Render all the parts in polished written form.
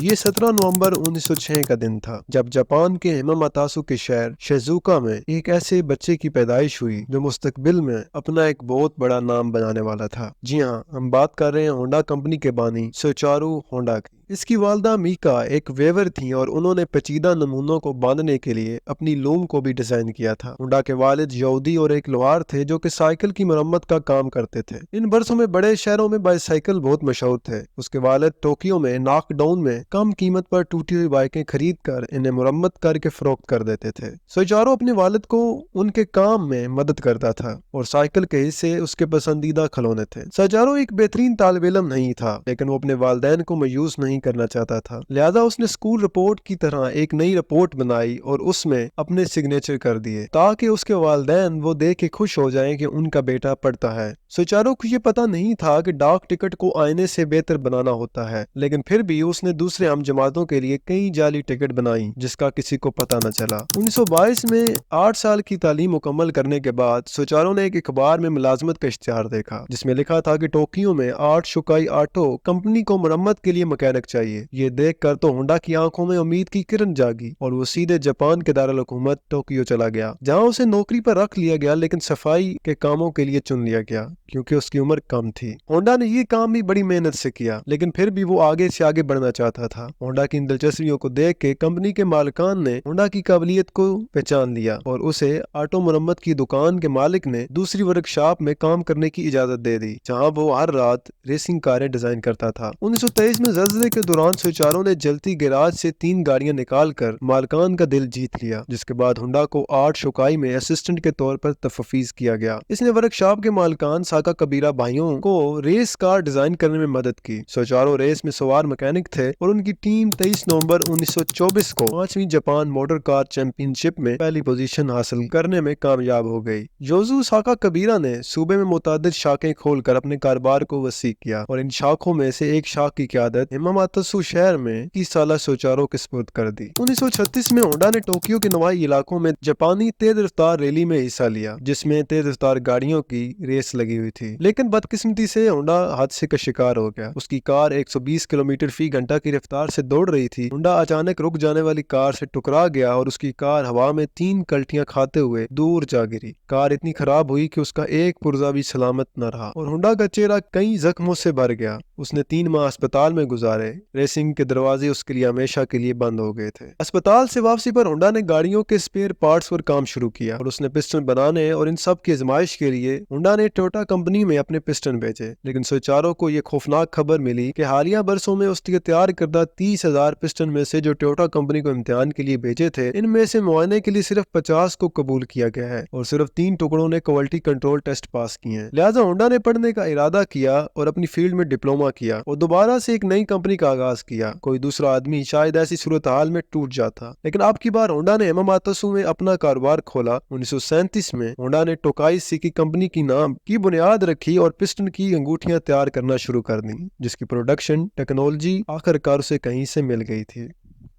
یہ 17 نومبر 1906 کا دن تھا جب جاپان کے ہیماماتاسو کے شہر شیزوکا میں ایک ایسے بچے کی پیدائش ہوئی جو مستقبل میں اپنا ایک بہت بڑا نام بنانے والا تھا۔ جی ہاں، ہم بات کر رہے ہیں ہونڈا کمپنی کے بانی سوچارو ہونڈا کی۔ اس کی والدہ میکا ایک ویور تھیں اور انہوں نے پیچیدہ نمونوں کو باندھنے کے لیے اپنی لوم کو بھی ڈیزائن کیا تھا۔ ہونڈا کے والد یہودی اور ایک لوہار تھے جو کہ سائیکل کی مرمت کا کام کرتے تھے۔ ان برسوں میں بڑے شہروں میں بائی سائیکل بہت مشہور تھے۔ اس کے والد ٹوکیو میں ناک ڈاؤن میں کم قیمت پر ٹوٹی ہوئی بائکیں خرید کر انہیں مرمت کر کے فروخت کر دیتے تھے۔ سوچارو اپنے والد کو ان کے کام میں مدد کرتا تھا اور سائیکل کے حصے اس کے پسندیدہ کھلونے تھے۔ سوچارو ایک بہترین طالب علم نہیں تھا، لیکن وہ اپنے والدین کو مایوس نہیں کرنا چاہتا تھا، لہذا اس نے اسکول رپورٹ کی طرح ایک نئی رپورٹ بنائی اور اس میں اپنے سگنیچر کر دیے تاکہ اس کے والدین وہ دیکھ کے خوش ہو جائیں کہ ان کا بیٹا پڑھتا ہے۔ سوچارو کو یہ پتا نہیں تھا کہ ڈاک ٹکٹ کو آئینے سے بہتر بنانا ہوتا ہے، لیکن پھر بھی اس نے دوسرے عام جماعتوں کے لیے کئی جعلی ٹکٹ بنائی جس کا کسی کو پتا نہ چلا۔ 1922 میں 8 سال کی تعلیم مکمل کرنے کے بعد سوچارو نے ایک اخبار میں ملازمت کا اشتہار دیکھا جس میں لکھا تھا کہ ٹوکیو میں آرٹ شوکائی آٹو کمپنی کو مرمت کے لیے مکینک چاہیے۔ یہ دیکھ کر تو ہونڈا کی آنکھوں میں امید کی کرن جاگی اور وہ سیدھے جاپان کے دارالحکومت ٹوکیو چلا گیا، جہاں اسے نوکری پر رکھ لیا گیا لیکن صفائی کے کاموں کے لیے چن لیا گیا کیونکہ اس کی عمر کم تھی۔ ہونڈا نے یہ کام بھی بڑی محنت سے کیا، لیکن پھر بھی وہ آگے سے آگے بڑھنا چاہتا تھا۔ ہونڈا کی ان دلچسپیوں کو دیکھ کے کمپنی کے مالکان نے ہونڈا کی قابلیت کو پہچان لیا اور اسے آٹو مرمت کی دکان کے مالک نے دوسری ورکشاپ میں کام کرنے کی اجازت دے دی، جہاں وہ ہر رات ریسنگ کاریں ڈیزائن کرتا تھا۔ 1923 میں زلزلے کے دوران سوچارو نے جلتی گیراج سے 3 گاڑیاں نکال کر مالکان کا دل جیت لیا، جس کے بعد ہونڈا کو آرٹ شوکائی میں اسسٹنٹ کے طور پر تفویض کیا گیا۔ اس نے ورکشاپ کے مالکان ساکا کبیرہ بھائیوں کو ریس کار ڈیزائن کرنے میں مدد کی۔ سوچارو ریس میں سوار مکینک تھے اور ان کی ٹیم 23 نومبر 1924 کو 5ویں جاپان موٹر کار چیمپئن شپ میں پہلی پوزیشن حاصل کرنے میں کامیاب ہو گئی۔ یوزو ساکا کبیرہ نے صوبے میں متعدد شاخیں کھول کر اپنے کاروبار کو وسیع کیا اور ان شاخوں میں سے ایک شاخ کی قیادت ہیماماتسو شہر میں 21 سالہ سوچارو کے سپرد کر دی۔ 1936 میں ہونڈا نے ٹوکیو کے نواحی علاقوں میں جاپانی تیز رفتار ریلی میں حصہ لیا جس میں تیز رفتار گاڑیوں کی ریس لگی ہوئی تھی، لیکن بدقسمتی سے ہونڈا حادثے کا شکار ہو گیا۔ اس کی کار 120 کلومیٹر فی گھنٹہ کی رفتار سے دوڑ رہی تھی۔ ہونڈا اچانک رک جانے والی کار سے ٹکرا گیا اور اس کی کار ہوا میں 3 کلٹیاں کھاتے ہوئے دور جا گری۔ کار اتنی خراب ہوئی کہ اس کا ایک پرزہ بھی سلامت نہ رہا اور ہونڈا کا چہرہ کئی زخموں سے بھر گیا۔ اس نے 3 ماہ اسپتال میں گزارے۔ ریسنگ کے دروازے اس کے لیے ہمیشہ کے لیے بند ہو گئے تھے۔ اسپتال سے واپسی پر ہونڈا نے گاڑیوں کے اسپیئر پارٹس پر کام شروع کیا اور اس نے پسٹن بنانے اور ان سب کی آزمائش کے لیے ہونڈا نے ٹویوٹا کمپنی میں اپنے پسٹن بھیجے، لیکن سوچارو کو یہ خوفناک خبر ملی کہ حالیہ برسوں میں اس کے تیار کردہ 30,000 پسٹن میں سے جو ٹویوٹا کمپنی کو امتحان کے لیے بھیجے تھے، ان میں سے معائنے کے لیے صرف 50 کو قبول کیا گیا ہے اور صرف 3 ٹکڑوں نے کوالٹی کنٹرول ٹیسٹ پاس کیے ہیں۔ لہٰذا ہونڈا نے پڑھنے کا ارادہ کیا اور اپنی فیلڈ میں ڈپلوما کیا اور دوبارہ سے ایک نئی کمپنی کا آغاز کیا۔ کوئی دوسرا آدمی شاید ایسی صورتحال میں ٹوٹ جاتا، لیکن اب کی بار ہونڈا نے ہیماماتسو میں اپنا کاروبار کھولا۔ 1937 میں ہونڈا نے ٹوکائی سیکی کمپنی کی نام کی بنیاد رکھی اور پسٹن کی انگوٹھیاں تیار کرنا شروع کر دیں، جس کی پروڈکشن ٹیکنالوجی آخر کار اسے کہیں سے مل گئی تھی۔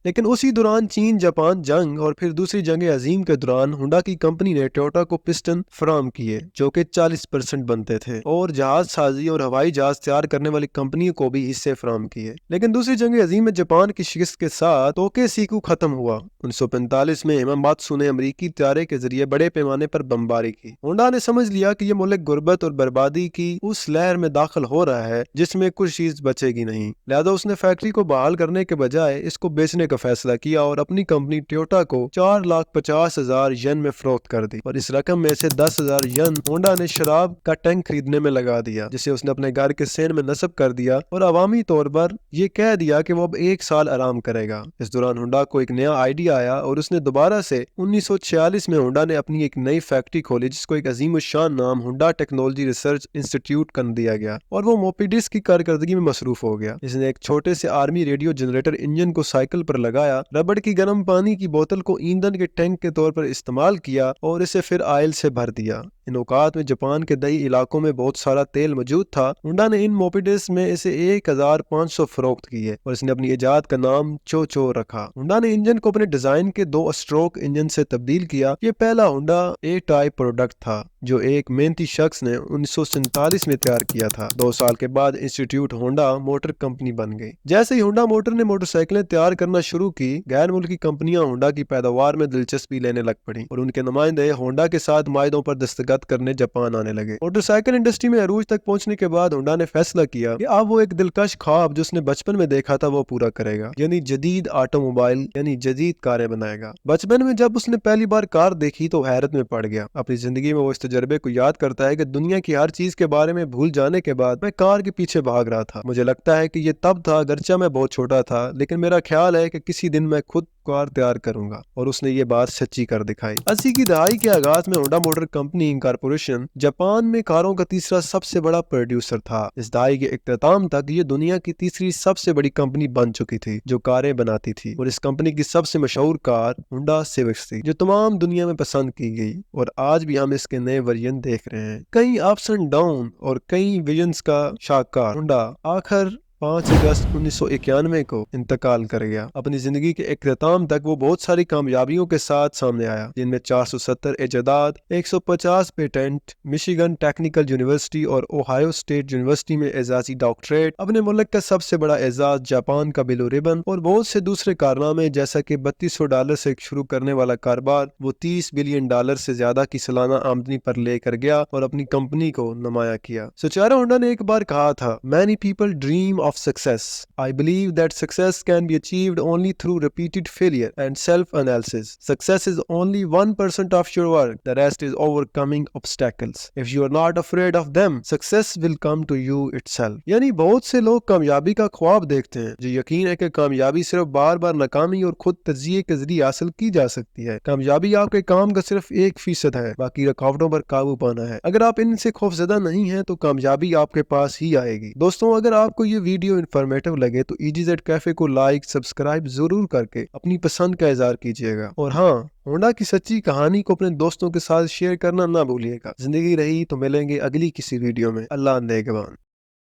لیکن اسی دوران چین جاپان جنگ اور پھر دوسری جنگ عظیم کے دوران ہونڈا کی کمپنی نے ٹویوٹا کو پسٹن فراہم کیے جو کہ 40% بنتے تھے اور جہاز سازی اور ہوائی جہاز تیار کرنے والی کمپنیوں کو بھی حصے فراہم کیے۔ لیکن دوسری جنگ عظیم میں جاپان کی شکست کے ساتھ توکے سیکو ختم ہوا۔ 1945 میں ہیماماتسو نے امریکی طیارے کے ذریعے بڑے پیمانے پر بمباری کی۔ ہونڈا نے سمجھ لیا کہ یہ ملک غربت اور بربادی کی اس لہر میں داخل ہو رہا ہے جس میں کچھ چیز بچے گی نہیں، لہذا اس نے فیکٹری کو بحال کرنے کے بجائے اس کو بیچنے کا فیصلہ کیا اور اپنی کمپنی ٹویوٹا کو 4,50,000 ین میں فروخت کر دی اور اس رقم میں سے 10,000 ین ہونڈا نے شراب کا ٹینک خریدنے میں لگا دیا، جسے اس نے اپنے گھر کے سین میں نصب کر دیا اور عوامی طور پر یہ کہہ دیا کہ وہ اب 1 سال آرام کرے گا۔ اس دوران ہونڈا کو ایک نیا آئیڈیا آیا اور اس نے دوبارہ سے 1946 میں ہونڈا نے اپنی ایک نئی فیکٹری کھولی جس کو ایک عظیم الشان نام ہونڈا ٹیکنالوجی ریسرچ انسٹیٹیوٹ کر دیا گیا اور وہ موپیڈس کی کارکردگی میں مصروف ہو گیا۔ اس نے ایک چھوٹے سے آرمی ریڈیو جنریٹر انجن کو سائیکل پر لگایا، ربڑ کی گرم پانی کی بوتل کو ایندھن کے ٹینک کے طور پر استعمال کیا اور اسے پھر آئل سے بھر دیا۔ ان اوقات میں جاپان کے دیہی علاقوں میں بہت سارا تیل موجود تھا۔ ہونڈا نے ان موپیڈز میں اسے 1500 فروخت کیے اور اس نے اپنی ایجاد کا نام چوچو رکھا۔ ہونڈا نے انجن کو اپنے ڈیزائن کے 2 اسٹروک انجن سے تبدیل کیا۔ یہ پہلا ہونڈا اے ٹائپ پروڈکٹ تھا جو ایک محنتی شخص نے 1947 میں تیار کیا تھا۔ 2 سال کے بعد انسٹیٹیوٹ ہونڈا موٹر کمپنی بن گئی۔ جیسے ہی ہونڈا موٹر نے موٹر سائیکلیں تیار کرنا شروع کی، غیر ملکی کمپنیاں ہونڈا کی پیداوار میں دلچسپی لینے لگ پڑیں اور ان کے نمائندے ہونڈا کے ساتھ معاہدوں پر دستخط کرنے جاپان آنے لگے۔ موٹر سائیکل انڈسٹری میں عروج تک پہنچنے کے بعد ہونڈا نے فیصلہ کیا کہ اب وہ ایک دلکش خواب جو اس نے بچپن میں دیکھا تھا وہ پورا کرے گا، یعنی جدید آٹو موبائل، یعنی جدید کاریں بنائے گا۔ بچپن میں جب اس نے پہلی بار کار دیکھی تو حیرت میں پڑ گیا۔ اپنی زندگی میں وہ اس تجربے کو یاد کرتا ہے کہ دنیا کی ہر چیز کے بارے میں بھول جانے کے بعد میں کار کے پیچھے بھاگ رہا تھا۔ مجھے لگتا ہے کہ یہ تب تھا اگرچہ میں بہت چھوٹا تھا، لیکن میرا خیال ہے کہ کسی دن میں خود کار تیار کروں گا، اور اس نے یہ بات سچی کر دکھائی۔ 80 کی دہائی کے آغاز میں Honda motor company corporation Japan میں کاروں کا تیسرا سب سے بڑا پروڈیوسر تھا۔ اس دہائی کے اختتام تک یہ دنیا کی تیسری سب سے بڑی کمپنی بن چکی تھی جو کاریں بناتی تھی، اور اس کمپنی کی سب سے مشہور کار ہونڈا سیوکس تھی جو تمام دنیا میں پسند کی گئی، اور آج بھی ہم اس کے نئے ورژن دیکھ رہے ہیں۔ کئی اپس اینڈ ڈاؤن اور کئی ویژنز کا شاہکار ہونڈا آخر 5 اگست 1991 کو انتقال کر گیا۔ اپنی زندگی کے اختتام تک وہ بہت ساری کامیابیوں کے ساتھ سامنے آیا، جن میں 470 ایجادات، 150 پیٹنٹ، مشیگن ٹیکنیکل یونیورسٹی اور اوہایو اسٹیٹ یونیورسٹی میں اعزازی ڈاکٹریٹ، اپنے ملک کا سب سے بڑا اعزاز جاپان کا بلو ریبن، اور بہت سے دوسرے کارنامے جیسا کہ $3200 سے شروع کرنے والا کاروبار وہ $30 بلین سے زیادہ کی سالانہ آمدنی پر لے کر گیا اور اپنی کمپنی کو نمایاں کیا۔ سچارا ہونڈا نے ایک بار کہا تھا، "Many people dream of success. I believe that success can be achieved only through repeated failure and self-analysis. Success is only 1% of your work. The rest is overcoming obstacles. If you are not afraid of them, success will come to you itself." یعنی بہت سے لوگ کامیابی کا خواب دیکھتے ہیں، جو یقین ہے کہ کامیابی صرف بار بار ناکامی اور خود تجزیے کے ذریعے حاصل کی جا سکتی ہے۔ کامیابی آپ کے کام کا صرف 1% ہے، باقی رکاوٹوں پر قابو پانا ہے۔ اگر آپ ان سے خوفزدہ نہیں ہیں تو کامیابی آپ کے پاس ہی آئے گی۔ دوستوں، اگر آپ کو یہ ویڈیو انفارمیٹو لگے تو EGZ کیفے کو لائک، سبسکرائب ضرور کر کے اپنی پسند کا اظہار کیجیے گا، اور ہاں، ہونڈا کی سچی کہانی کو اپنے دوستوں کے ساتھ شیئر کرنا نہ بھولیے گا۔ زندگی رہی تو ملیں گے اگلی کسی ویڈیو میں۔ اللہ نگہبان۔